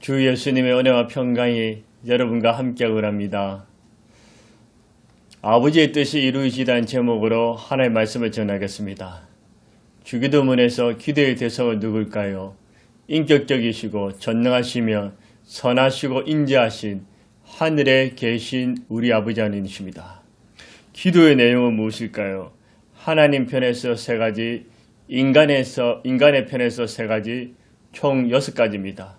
주 예수님의 은혜와 평강이 여러분과 함께하고 합니다. 아버지의 뜻이 이루어지다는 제목으로 하나님의 말씀을 전하겠습니다. 주기도문에서 기도의 대상은 누굴까요? 인격적이시고 전능하시며 선하시고 인자하신 하늘에 계신 우리 아버지 하나님이십니다. 기도의 내용은 무엇일까요? 하나님 편에서 세 가지, 인간의 편에서 세 가지, 총 6가지입니다.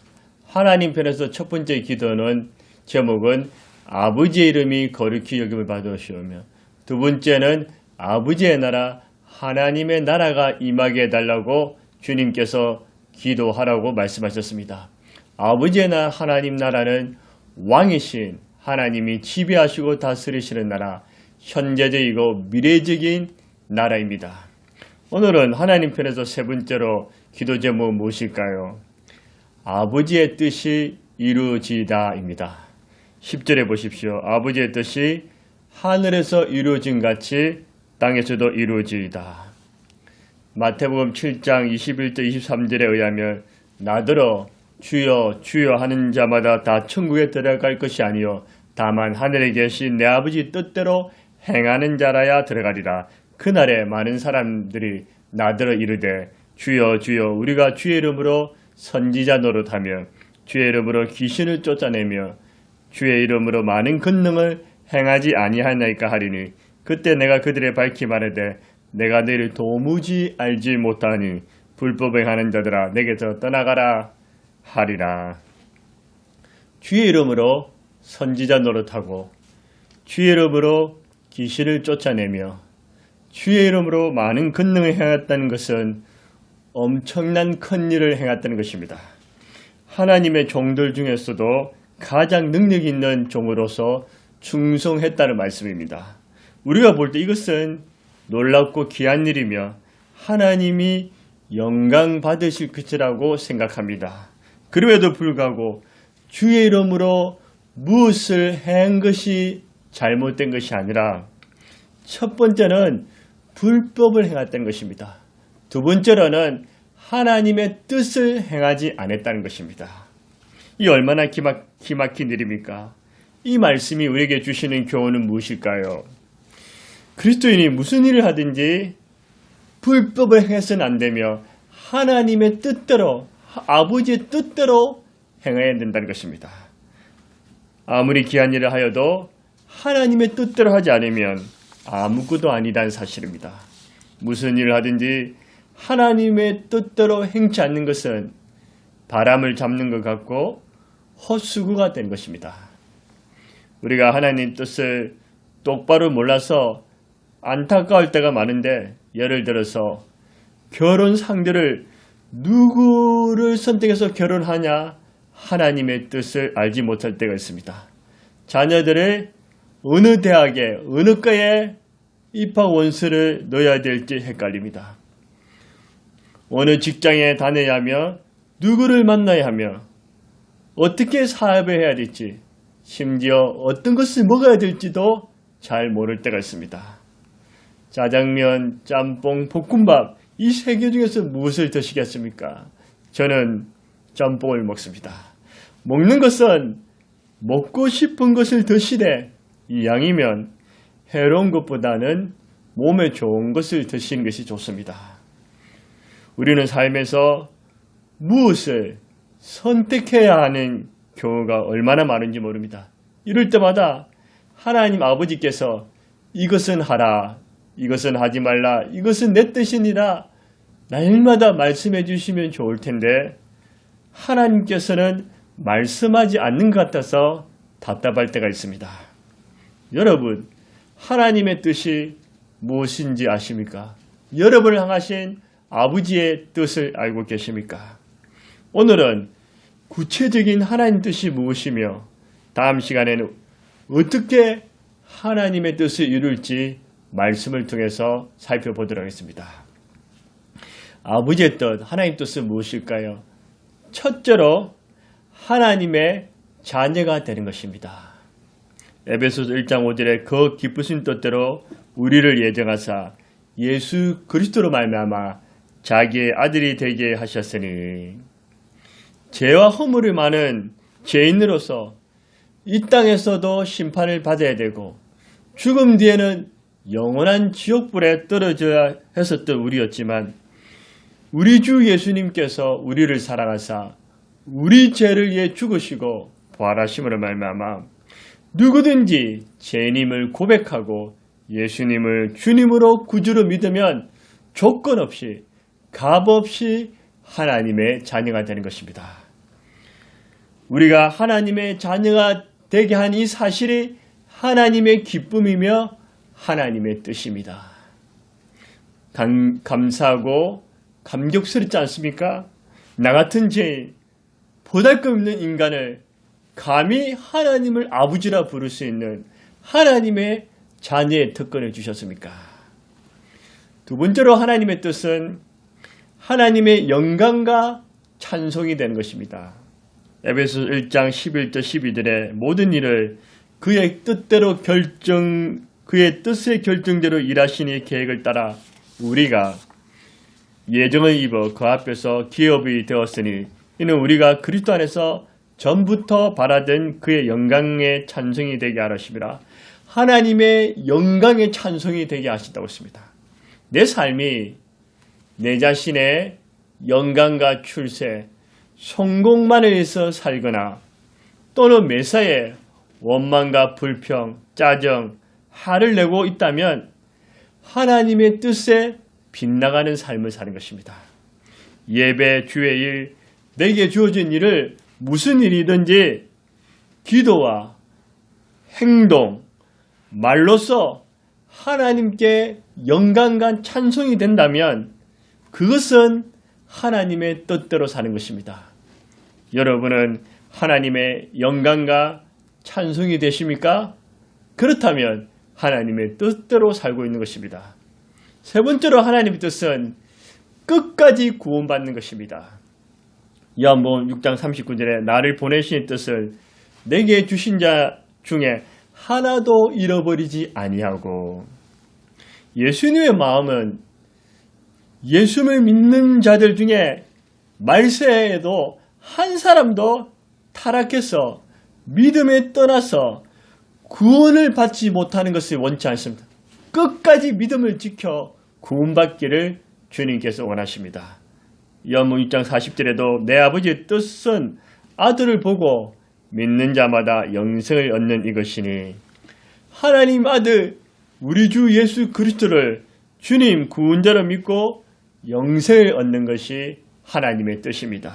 하나님 편에서 첫 번째 기도는 제목은 아버지의 이름이 거룩히 여김을 받으시오며, 두 번째는 아버지의 나라, 하나님의 나라가 임하게 해달라고 주님께서 기도하라고 말씀하셨습니다. 아버지의 나라, 하나님 나라는 왕이신 하나님이 지배하시고 다스리시는 나라, 현재적이고 미래적인 나라입니다. 오늘은 하나님 편에서 세 번째로 기도 제목은 무엇일까요? 아버지의 뜻이 이루어지다입니다. 10절에 보십시오. 아버지의 뜻이 하늘에서 이루어진 같이 땅에서도 이루어지이다. 마태복음 7장 21절 23절에 의하면 나더러 주여 주여 하는 자마다 다 천국에 들어갈 것이 아니요 다만 하늘에 계신 내 아버지 뜻대로 행하는 자라야 들어가리라. 그날에 많은 사람들이 나더러 이르되 주여 주여 우리가 주의 이름으로 선지자 노릇하며 주의 이름으로 귀신을 쫓아내며 주의 이름으로 많은 권능을 행하지 아니하나이까 하리니 그때 내가 그들의 밝히 말하되 내가 너희를 도무지 알지 못하니 불법을 행하는 자들아 내게서 떠나가라 하리라. 주의 이름으로 선지자 노릇하고 주의 이름으로 귀신을 쫓아내며 주의 이름으로 많은 권능을 행했다는 것은 엄청난 큰 일을 행했다는 것입니다. 하나님의 종들 중에서도 가장 능력 있는 종으로서 충성했다는 말씀입니다. 우리가 볼 때 이것은 놀랍고 귀한 일이며 하나님이 영광 받으실 것이라고 생각합니다. 그럼에도 불구하고 주의 이름으로 무엇을 행한 것이 잘못된 것이 아니라 첫 번째는 불법을 행했다는 것입니다. 두 번째로는 하나님의 뜻을 행하지 않았다는 것입니다. 이 얼마나 기막힌 일입니까? 이 말씀이 우리에게 주시는 교훈은 무엇일까요? 그리스도인이 무슨 일을 하든지 불법을 행해서는 안 되며 하나님의 뜻대로, 아버지의 뜻대로 행해야 된다는 것입니다. 아무리 귀한 일을 하여도 하나님의 뜻대로 하지 않으면 아무것도 아니다는 사실입니다. 무슨 일을 하든지 하나님의 뜻대로 행치 않는 것은 바람을 잡는 것 같고 헛수고가 된 것입니다. 우리가 하나님 뜻을 똑바로 몰라서 안타까울 때가 많은데, 예를 들어서 결혼 상대를 누구를 선택해서 결혼하냐 하나님의 뜻을 알지 못할 때가 있습니다. 자녀들을 어느 대학에 어느 과에 입학 원서를 넣어야 될지 헷갈립니다. 어느 직장에 다녀야 하며 누구를 만나야 하며 어떻게 사업을 해야 될지 심지어 어떤 것을 먹어야 될지도 잘 모를 때가 있습니다. 짜장면, 짬뽕, 볶음밥 이 세 개 중에서 무엇을 드시겠습니까? 저는 짬뽕을 먹습니다. 먹는 것은 먹고 싶은 것을 드시되 이왕이면 해로운 것보다는 몸에 좋은 것을 드시는 것이 좋습니다. 우리는 삶에서 무엇을 선택해야 하는 경우가 얼마나 많은지 모릅니다. 이럴 때마다 하나님 아버지께서 이것은 하라, 이것은 하지 말라, 이것은 내 뜻이니라 날마다 말씀해 주시면 좋을 텐데 하나님께서는 말씀하지 않는 것 같아서 답답할 때가 있습니다. 여러분, 하나님의 뜻이 무엇인지 아십니까? 여러분을 향하신 아버지의 뜻을 알고 계십니까? 오늘은 구체적인 하나님 뜻이 무엇이며 다음 시간에는 어떻게 하나님의 뜻을 이룰지 말씀을 통해서 살펴보도록 하겠습니다. 아버지의 뜻, 하나님 뜻은 무엇일까요? 첫째로 하나님의 자녀가 되는 것입니다. 에베소서 1장 5절에 그 기쁘신 뜻대로 우리를 예정하사 예수 그리스도로 말미암아 자기의 아들이 되게 하셨으니 죄와 허물이 많은 죄인으로서 이 땅에서도 심판을 받아야 되고 죽음 뒤에는 영원한 지옥불에 떨어져야 했었던 우리였지만 우리 주 예수님께서 우리를 사랑하사 우리 죄를 위해 죽으시고 부활하심으로 말미암아 누구든지 죄인임을 고백하고 예수님을 주님으로 구주로 믿으면 조건 없이 값 없이 하나님의 자녀가 되는 것입니다. 우리가 하나님의 자녀가 되게 한 이 사실이 하나님의 기쁨이며 하나님의 뜻입니다. 감사하고 감격스럽지 않습니까? 나 같은 죄인, 보잘것없는 인간을 감히 하나님을 아버지라 부를 수 있는 하나님의 자녀의 특권을 주셨습니까? 두 번째로 하나님의 뜻은 하나님의 영광과 찬송이 되는 것입니다. 에베소 1장 11절 12절의 모든 일을 그의 뜻대로 그의 뜻의 결정대로 일하시니 계획을 따라 우리가 예정을 입어 그 앞에서 기업이 되었으니 이는 우리가 그리스도 안에서 전부터 바라던 그의 영광의 찬송이 되게 하심이라. 하나님의 영광의 찬송이 되게 하신다고 했습니다. 내 삶이 내 자신의 영광과 출세, 성공만을 위해서 살거나 또는 매사에 원망과 불평, 짜증, 화를 내고 있다면 하나님의 뜻에 빗나가는 삶을 사는 것입니다. 예배, 주의 일, 내게 주어진 일을 무슨 일이든지 기도와 행동, 말로써 하나님께 영광과 찬송이 된다면 그것은 하나님의 뜻대로 사는 것입니다. 여러분은 하나님의 영광과 찬송이 되십니까? 그렇다면 하나님의 뜻대로 살고 있는 것입니다. 세 번째로 하나님의 뜻은 끝까지 구원받는 것입니다. 요한복음 6장 39절에 나를 보내신 뜻을 내게 주신 자 중에 하나도 잃어버리지 아니하고, 예수님의 마음은 예수를 믿는 자들 중에 말세에도 한 사람도 타락해서 믿음에 떠나서 구원을 받지 못하는 것을 원치 않습니다. 끝까지 믿음을 지켜 구원받기를 주님께서 원하십니다. 요한복음 6장 40절에도 내 아버지의 뜻은 아들을 보고 믿는 자마다 영생을 얻는 이것이니, 하나님 아들 우리 주 예수 그리스도를 주님 구원자로 믿고 영생을 얻는 것이 하나님의 뜻입니다.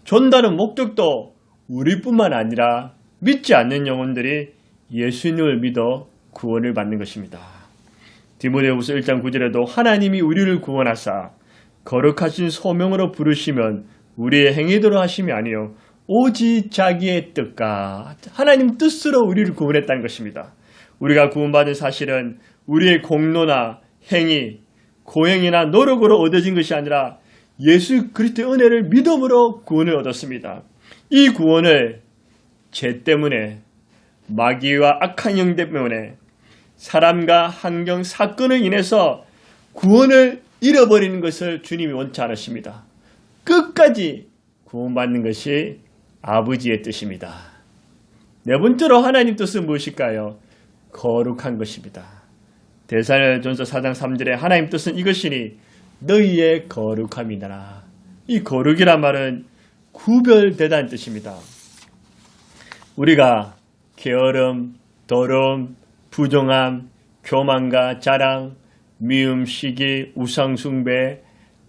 전다는 목적도 우리뿐만 아니라 믿지 않는 영혼들이 예수님을 믿어 구원을 받는 것입니다. 디모데후서 1장 9절에도 하나님이 우리를 구원하사 거룩하신 소명으로 부르시면 우리의 행위대로 하심이 아니요 오직 자기의 뜻과 하나님 뜻으로 우리를 구원했다는 것입니다. 우리가 구원받은 사실은 우리의 공로나 행위, 고행이나 노력으로 얻어진 것이 아니라 예수 그리스도의 은혜를 믿음으로 구원을 얻었습니다. 이 구원을 죄 때문에, 마귀와 악한 영 때문에, 사람과 환경, 사건을 인해서 구원을 잃어버리는 것을 주님이 원치 않으십니다. 끝까지 구원받는 것이 아버지의 뜻입니다. 네 번째로 하나님 뜻은 무엇일까요? 거룩한 것입니다. 데살로니가전서 4장 3절에 하나님 뜻은 이것이니 너희의 거룩함이니라. 이 거룩이란 말은 구별되다는 뜻입니다. 우리가 게으름, 더러움, 부정함, 교만과 자랑, 미움, 시기, 우상숭배,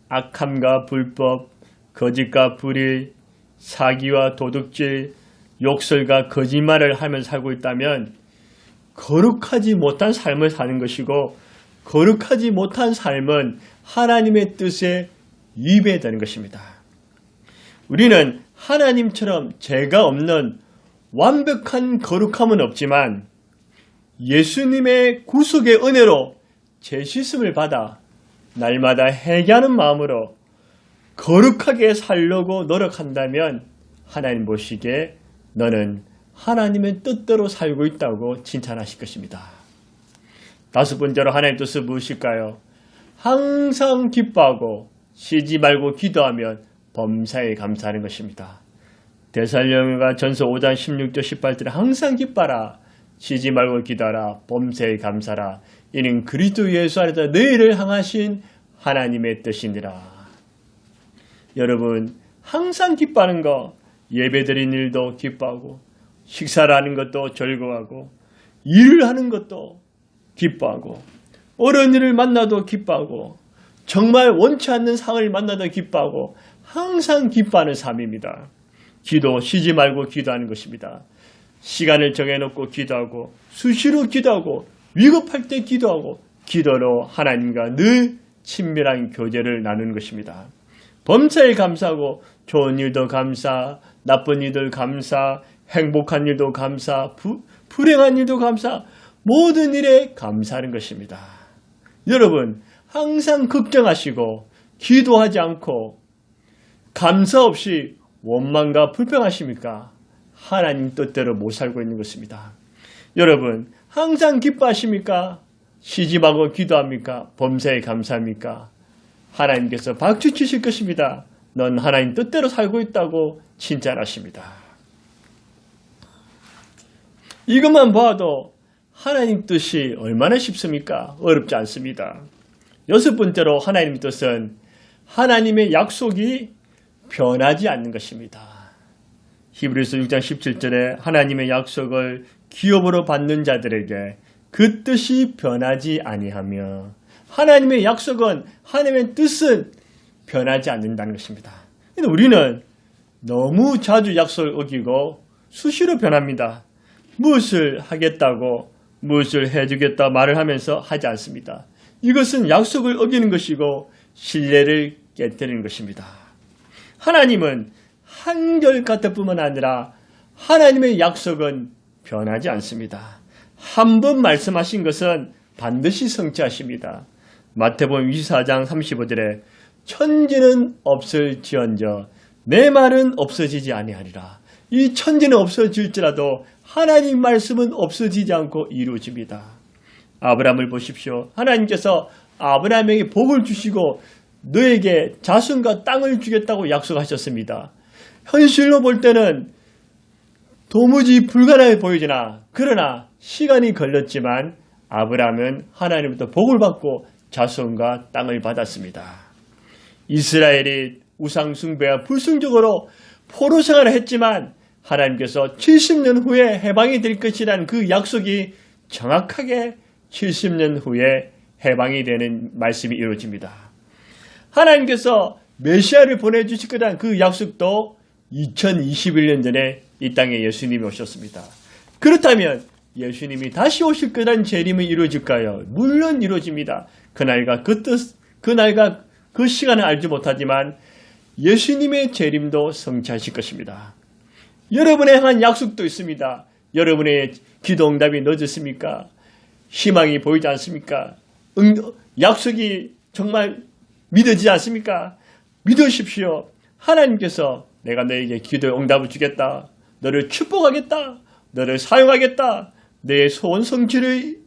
악함과 불법, 거짓과 불의, 사기와 도둑질, 욕설과 거짓말을 하면서 살고 있다면 거룩하지 못한 삶을 사는 것이고, 거룩하지 못한 삶은 하나님의 뜻에 위배되는 것입니다. 우리는 하나님처럼 죄가 없는 완벽한 거룩함은 없지만 예수님의 구속의 은혜로 죄 씻음을 받아 날마다 회개하는 마음으로 거룩하게 살려고 노력한다면 하나님 보시기에 너는 하나님의 뜻대로 살고 있다고 칭찬하실 것입니다. 다섯 번째로 하나님의 뜻은 무엇일까요? 항상 기뻐하고 쉬지 말고 기도하면 범사에 감사하는 것입니다. 데살로니가 전서 5장 16절 18절에 항상 기뻐라, 쉬지 말고 기도하라, 범사에 감사라, 이는 그리스도 예수 안에서 너희를 향하신 하나님의 뜻이니라. 여러분, 항상 기뻐하는 거, 예배드린 일도 기뻐하고, 식사를 하는 것도 즐거워하고, 일을 하는 것도 기뻐하고, 어른이를 만나도 기뻐하고, 정말 원치 않는 상을 만나도 기뻐하고, 항상 기뻐하는 삶입니다. 기도, 쉬지 말고 기도하는 것입니다. 시간을 정해놓고 기도하고, 수시로 기도하고, 위급할 때 기도하고, 기도로 하나님과 늘 친밀한 교제를 나누는 것입니다. 범사에 감사하고, 좋은 일도 감사, 나쁜 일도 감사, 행복한 일도 감사, 불행한 일도 감사, 모든 일에 감사하는 것입니다. 여러분, 항상 걱정하시고 기도하지 않고 감사 없이 원망과 불평하십니까? 하나님 뜻대로 못 살고 있는 것입니다. 여러분, 항상 기뻐하십니까? 쉬지 말고 기도합니까? 범사에 감사합니까? 하나님께서 박수 치실 것입니다. 넌 하나님 뜻대로 살고 있다고 칭찬하십니다. 이것만 봐도 하나님 뜻이 얼마나 쉽습니까? 어렵지 않습니다. 여섯 번째로 하나님 뜻은 하나님의 약속이 변하지 않는 것입니다. 히브리서 6장 17절에 하나님의 약속을 기업으로 받는 자들에게 그 뜻이 변하지 아니하며, 하나님의 약속은, 하나님의 뜻은 변하지 않는다는 것입니다. 근데 우리는 너무 자주 약속을 어기고 수시로 변합니다. 무엇을 하겠다고, 무엇을 해주겠다 말을 하면서 하지 않습니다. 이것은 약속을 어기는 것이고 신뢰를 깨뜨리는 것입니다. 하나님은 한결같을 뿐만 아니라 하나님의 약속은 변하지 않습니다. 한 번 말씀하신 것은 반드시 성취하십니다. 마태복음 24장 35절에 천지는 없을지언정 내 말은 없어지지 아니하리라. 이 천지는 없어질지라도 하나님 말씀은 없어지지 않고 이루어집니다. 아브라함을 보십시오. 하나님께서 아브라함에게 복을 주시고 너에게 자손과 땅을 주겠다고 약속하셨습니다. 현실로 볼 때는 도무지 불가능해 보이지나, 그러나 시간이 걸렸지만 아브라함은 하나님부터 복을 받고 자손과 땅을 받았습니다. 이스라엘이 우상 숭배와 불순종으로 포로 생활을 했지만 하나님께서 70년 후에 해방이 될 것이라는 그 약속이 정확하게 70년 후에 해방이 되는 말씀이 이루어집니다. 하나님께서 메시아를 보내주실 거라는 그 약속도 2021년 전에 이 땅에 예수님이 오셨습니다. 그렇다면 예수님이 다시 오실 거라는 재림은 이루어질까요? 물론 이루어집니다. 그날과 그 뜻, 그날과 그 시간을 알지 못하지만 예수님의 재림도 성취하실 것입니다. 여러분에 향한 약속도 있습니다. 여러분의 기도 응답이 늦었습니까? 희망이 보이지 않습니까? 약속이 정말 믿어지지 않습니까? 믿으십시오. 하나님께서 내가 너에게 기도의 응답을 주겠다. 너를 축복하겠다. 너를 사용하겠다. 내 소원 성취를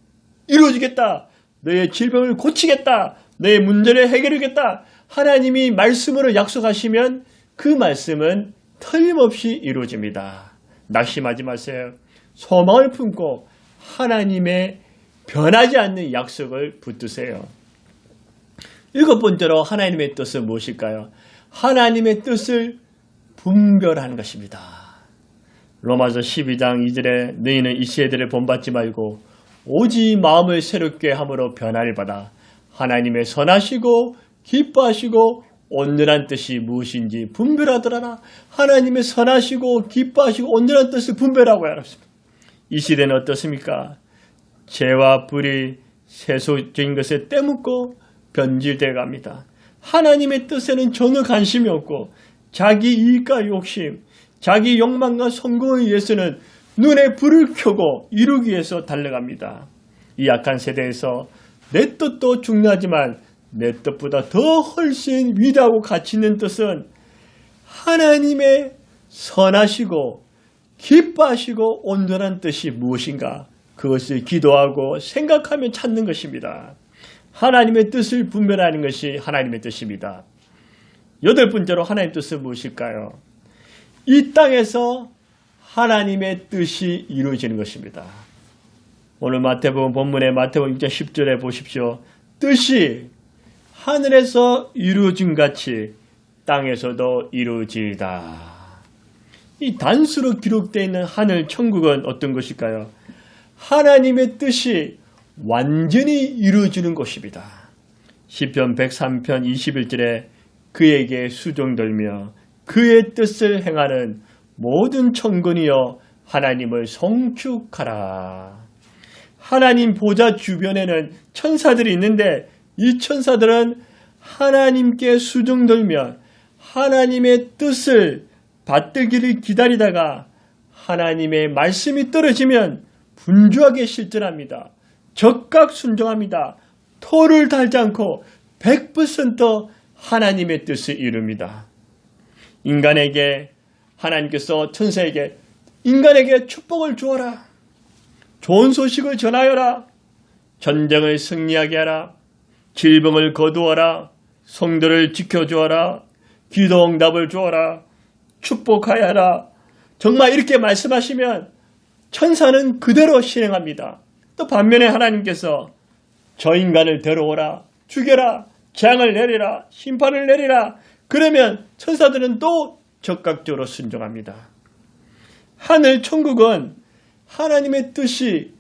이루어주겠다. 너의 질병을 고치겠다. 너의 문제를 해결하겠다. 하나님이 말씀으로 약속하시면 그 말씀은 틀림없이 이루어집니다. 낙심하지 마세요. 소망을 품고 하나님의 변하지 않는 약속을 붙드세요. 일곱 번째로 하나님의 뜻은 무엇일까요? 하나님의 뜻을 분별하는 것입니다. 로마서 12장 2절에 너희는 이 세대를 본받지 말고 오직 마음을 새롭게 함으로 변화를 받아 하나님의 선하시고 기뻐하시고 온전한 뜻이 무엇인지 분별하더라. 하나님의 선하시고 기뻐하시고 온전한 뜻을 분별하고 알았습니다. 이 시대는 어떻습니까? 죄와 불의, 세속적인 것에 떼묻고 변질되어 갑니다. 하나님의 뜻에는 전혀 관심이 없고 자기 이익과 욕심, 자기 욕망과 성공을 위해서는 눈에 불을 켜고 이루기 위해서 달려갑니다. 이 약한 세대에서 내 뜻도 중요하지만 내 뜻보다 더 훨씬 위대하고 가치 있는 뜻은 하나님의 선하시고 기뻐하시고 온전한 뜻이 무엇인가, 그것을 기도하고 생각하며 찾는 것입니다. 하나님의 뜻을 분별하는 것이 하나님의 뜻입니다. 8번째로 하나님 뜻은 무엇일까요? 이 땅에서 하나님의 뜻이 이루어지는 것입니다. 오늘 마태복음 본문의 마태복음 6장 10절에 보십시오. 뜻이 하늘에서 이루어진 같이 땅에서도 이루어지이다. 이 단수로 기록되어 있는 하늘 천국은 어떤 것일까요? 하나님의 뜻이 완전히 이루어지는 곳입니다. 시편 103편 21절에 그에게 수종들며 그의 뜻을 행하는 모든 천군이여 하나님을 송축하라. 하나님 보좌 주변에는 천사들이 있는데 이 천사들은 하나님께 수종들며 하나님의 뜻을 받들기를 기다리다가 하나님의 말씀이 떨어지면 분주하게 실천합니다. 적각 순종합니다. 토를 달지 않고 100% 하나님의 뜻을 이룹니다. 인간에게 하나님께서 천사에게 인간에게 축복을 주어라. 좋은 소식을 전하여라. 전쟁을 승리하게 하라. 질병을 거두어라. 성도를 지켜주어라. 기도응답을 주어라. 축복하여라. 정말 이렇게 말씀하시면 천사는 그대로 실행합니다. 또 반면에 하나님께서 저 인간을 데려오라. 죽여라. 재앙을 내리라. 심판을 내리라. 그러면 천사들은 또 적극적으로 순종합니다. 하늘 천국은 하나님의 뜻이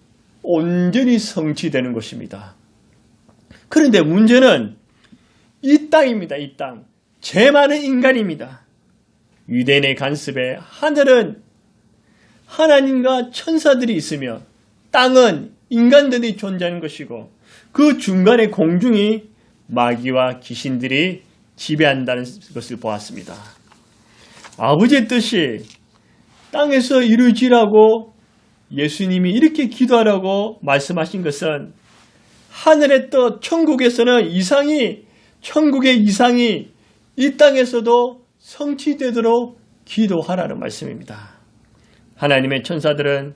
온전히 성취되는 것입니다. 그런데 문제는 이 땅입니다. 이 땅. 죄 많은 인간입니다. 유대인의 간섭에 하늘은 하나님과 천사들이 있으며 땅은 인간들이 존재하는 것이고 그 중간에 공중이 마귀와 귀신들이 지배한다는 것을 보았습니다. 아버지의 뜻이 땅에서 이루어지라고 예수님이 이렇게 기도하라고 말씀하신 것은 하늘의 뜻, 천국에서는 천국의 이상이 이 땅에서도 성취되도록 기도하라는 말씀입니다. 하나님의 천사들은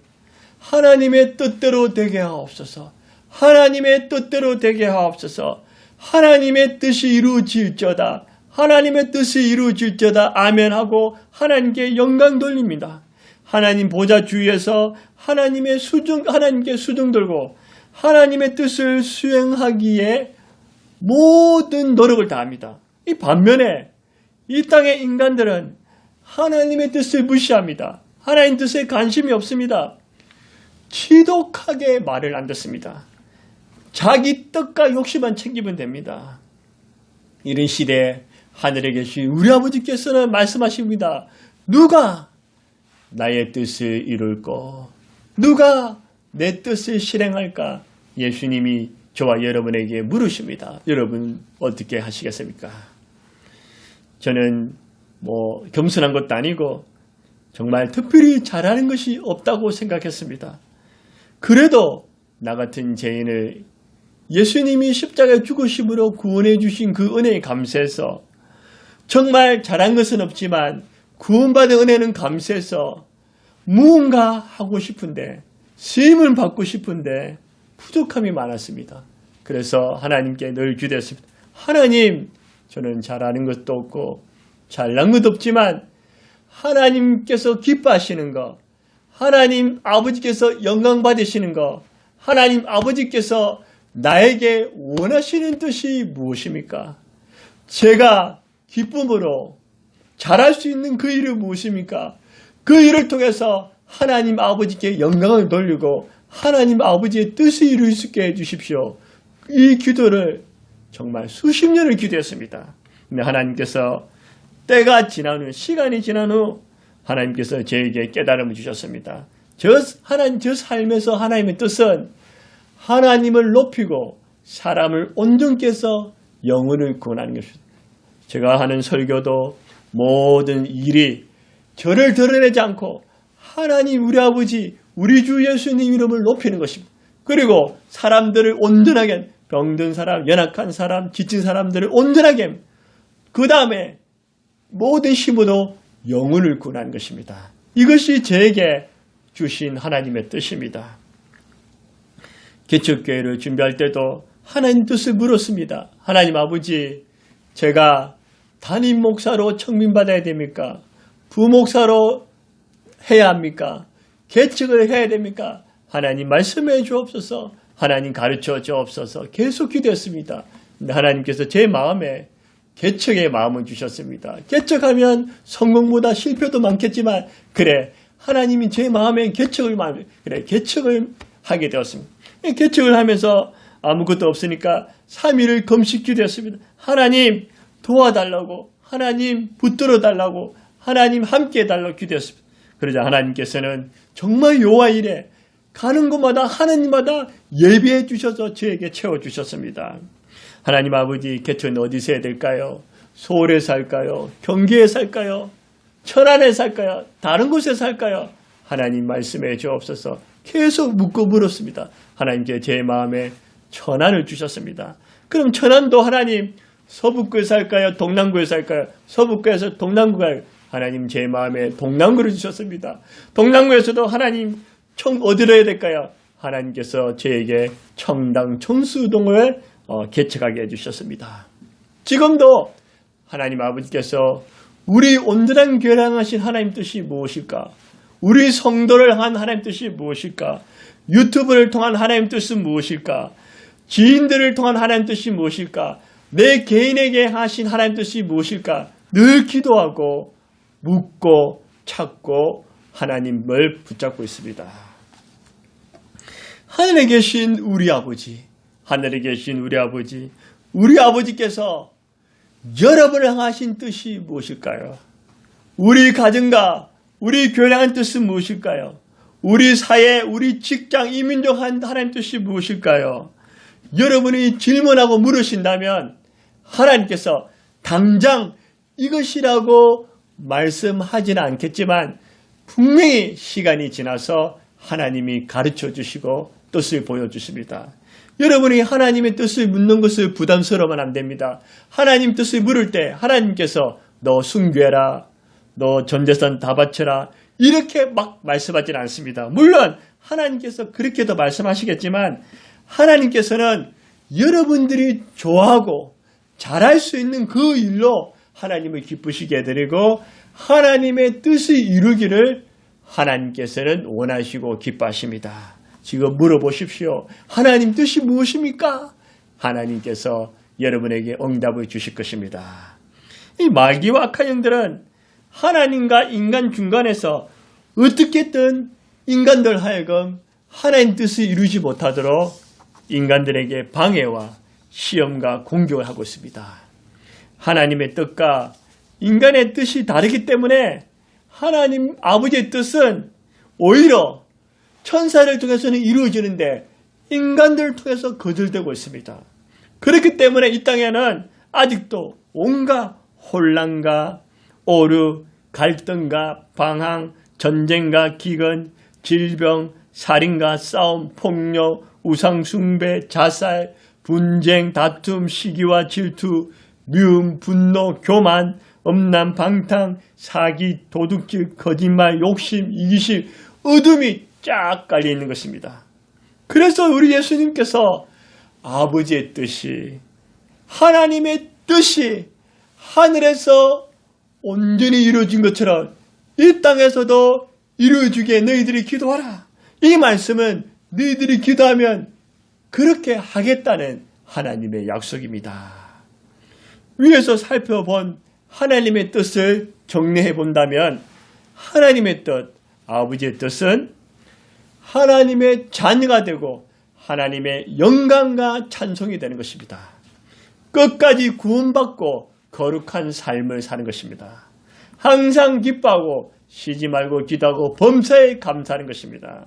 하나님의 뜻대로 되게 하옵소서. 하나님의 뜻대로 되게 하옵소서. 하나님의 뜻이 이루어질지어다. 하나님의 뜻이 이루어질지어다. 아멘 하고 하나님께 영광 돌립니다. 하나님 보좌 주위에서 하나님께 수종 들고 하나님의 뜻을 수행하기에 모든 노력을 다합니다. 이 반면에 이 땅의 인간들은 하나님의 뜻을 무시합니다. 하나님 뜻에 관심이 없습니다. 지독하게 말을 안 듣습니다. 자기 뜻과 욕심만 챙기면 됩니다. 이런 시대에 하늘에 계신 우리 아버지께서는 말씀하십니다. 누가 나의 뜻을 이룰까? 누가 내 뜻을 실행할까? 예수님이 저와 여러분에게 물으십니다. 여러분 어떻게 하시겠습니까? 저는 겸손한 것도 아니고 정말 특별히 잘하는 것이 없다고 생각했습니다. 그래도 나 같은 죄인을 예수님이 십자가에 죽으심으로 구원해 주신 그 은혜에 감사해서 정말 잘한 것은 없지만 구원받은 은혜는 감사해서 무언가 하고 싶은데 쓰임을 받고 싶은데 부족함이 많았습니다. 그래서 하나님께 늘 기도했습니다. 하나님, 저는 잘하는 것도 없고 잘난 것도 없지만 하나님께서 기뻐하시는 것, 하나님 아버지께서 영광 받으시는 것, 하나님 아버지께서 나에게 원하시는 뜻이 무엇입니까? 제가 기쁨으로 잘할 수 있는 그 일은 무엇입니까? 그 일을 통해서 하나님 아버지께 영광을 돌리고 하나님 아버지의 뜻을 이룰 수 있게 해주십시오. 이 기도를 정말 수십 년을 기도했습니다. 근데 하나님께서 때가 지난 후, 시간이 지난 후 하나님께서 저에게 깨달음을 주셨습니다. 저 삶에서 하나님의 뜻은 하나님을 높이고 사람을 온전케 해서 영혼을 구원하는 것입니다. 제가 하는 설교도 모든 일이 저를 드러내지 않고 하나님 우리 아버지 우리 주 예수님 이름을 높이는 것입니다. 그리고 사람들을 온전하게 병든 사람, 연약한 사람, 지친 사람들을 온전하게 그 다음에 모든 힘으로 영혼을 구원하는 것입니다. 이것이 저에게 주신 하나님의 뜻입니다. 개척교회를 준비할 때도 하나님 뜻을 물었습니다. 하나님 아버지, 제가 담임 목사로 청빙받아야 됩니까? 부목사로 해야 합니까? 개척을 해야 됩니까? 하나님 말씀해 주옵소서. 하나님 가르쳐 주옵소서. 계속 기도했습니다. 근데 하나님께서 제 마음에 개척의 마음을 주셨습니다. 개척하면 성공보다 실패도 많겠지만 그래 하나님이 제 마음에 개척을 하게 되었습니다. 개척을 하면서 아무것도 없으니까 3일을 금식 기도했습니다. 하나님 도와달라고, 하나님 붙들어 달라고, 하나님 함께 해달라고 기도했습니다. 그러자 하나님께서는 정말 요한일에 가는 곳마다 하나님마다 예배해 주셔서 저에게 채워주셨습니다. 하나님 아버지, 개척은 어디서 해야 될까요? 서울에 살까요? 경기에 살까요? 천안에 살까요? 다른 곳에 살까요? 하나님 말씀해 주옵소서. 계속 묻고 물었습니다. 하나님께 제 마음에 천안을 주셨습니다. 그럼 천안도 하나님 서북구에 살까요? 동남구에 살까요? 서북구에서 동남구 가요. 하나님 제 마음에 동남구를 주셨습니다. 동남구에서도 하나님 어디로 해야 될까요? 하나님께서 저에게 청당 청수동을 개척하게 해주셨습니다. 지금도 하나님 아버지께서 우리 온전한 교회를 향하신 하나님 뜻이 무엇일까? 우리 성도를 향한 하나님 뜻이 무엇일까? 유튜브를 통한 하나님 뜻은 무엇일까? 지인들을 통한 하나님 뜻이 무엇일까? 내 개인에게 하신 하나님 뜻이 무엇일까? 늘 기도하고 묻고 찾고 하나님을 붙잡고 있습니다. 하늘에 계신 우리 아버지, 하늘에 계신 우리 아버지, 우리 아버지께서 여러분을 향하신 뜻이 무엇일까요? 우리 가정과 우리 교회를 향한 뜻은 무엇일까요? 우리 사회, 우리 직장, 이 민족 한 하나님 뜻이 무엇일까요? 여러분이 질문하고 물으신다면 하나님께서 당장 이것이라고 말씀하지는 않겠지만 분명히 시간이 지나서 하나님이 가르쳐 주시고 뜻을 보여주십니다. 여러분이 하나님의 뜻을 묻는 것을 부담스러우면 안 됩니다. 하나님 뜻을 물을 때 하나님께서 너 순교해라, 너 전재산 다 바쳐라 이렇게 막 말씀하지는 않습니다. 물론 하나님께서 그렇게도 말씀하시겠지만 하나님께서는 여러분들이 좋아하고 잘할 수 있는 그 일로 하나님을 기쁘시게 해드리고 하나님의 뜻을 이루기를 하나님께서는 원하시고 기뻐하십니다. 지금 물어보십시오. 하나님 뜻이 무엇입니까? 하나님께서 여러분에게 응답을 주실 것입니다. 이 마귀와 악한 영들은 하나님과 인간 중간에서 어떻게든 인간들 하여금 하나님 뜻을 이루지 못하도록 인간들에게 방해와 시험과 공격을 하고 있습니다. 하나님의 뜻과 인간의 뜻이 다르기 때문에 하나님 아버지의 뜻은 오히려 천사를 통해서는 이루어지는데 인간들을 통해서 거절되고 있습니다. 그렇기 때문에 이 땅에는 아직도 온갖 혼란과 오류, 갈등과 방황, 전쟁과 기근, 질병, 살인과 싸움, 폭력, 우상숭배, 자살, 분쟁, 다툼, 시기와 질투, 미움, 분노, 교만, 엄난, 방탕, 사기, 도둑질, 거짓말, 욕심, 이기심, 어둠이 쫙 깔려 있는 것입니다. 그래서 우리 예수님께서 아버지의 뜻이, 하나님의 뜻이 하늘에서 온전히 이루어진 것처럼 이 땅에서도 이루어지게 너희들이 기도하라. 이 말씀은 너희들이 기도하면 그렇게 하겠다는 하나님의 약속입니다. 위에서 살펴본 하나님의 뜻을 정리해 본다면 하나님의 뜻, 아버지의 뜻은 하나님의 자녀가 되고 하나님의 영광과 찬송이 되는 것입니다. 끝까지 구원받고 거룩한 삶을 사는 것입니다. 항상 기뻐하고 쉬지 말고 기도하고 범사에 감사하는 것입니다.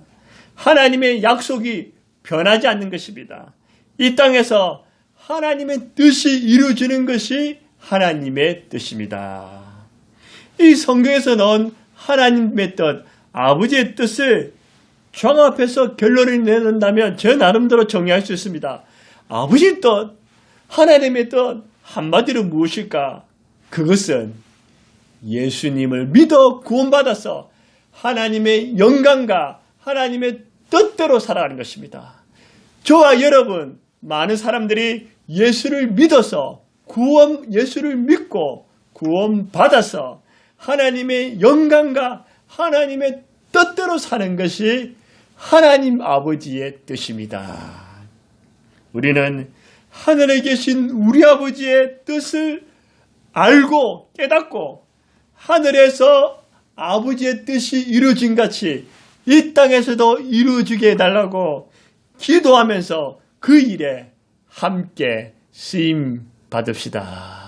하나님의 약속이 변하지 않는 것입니다. 이 땅에서 하나님의 뜻이 이루어지는 것이 하나님의 뜻입니다. 이 성경에서 넣은 하나님의 뜻, 아버지의 뜻을 종합해서 결론을 내놓는다면 저 나름대로 정리할 수 있습니다. 아버지의 뜻, 하나님의 뜻 한마디로 무엇일까? 그것은 예수님을 믿어 구원받아서 하나님의 영광과 하나님의 뜻대로 살아가는 것입니다. 저와 여러분, 많은 사람들이 예수를 믿어서 예수를 믿고 구원받아서 하나님의 영광과 하나님의 뜻대로 사는 것이 하나님 아버지의 뜻입니다. 우리는 하늘에 계신 우리 아버지의 뜻을 알고 깨닫고 하늘에서 아버지의 뜻이 이루어진 같이 이 땅에서도 이루어지게 해달라고 기도하면서 그 일에 함께 쓰임 받읍시다.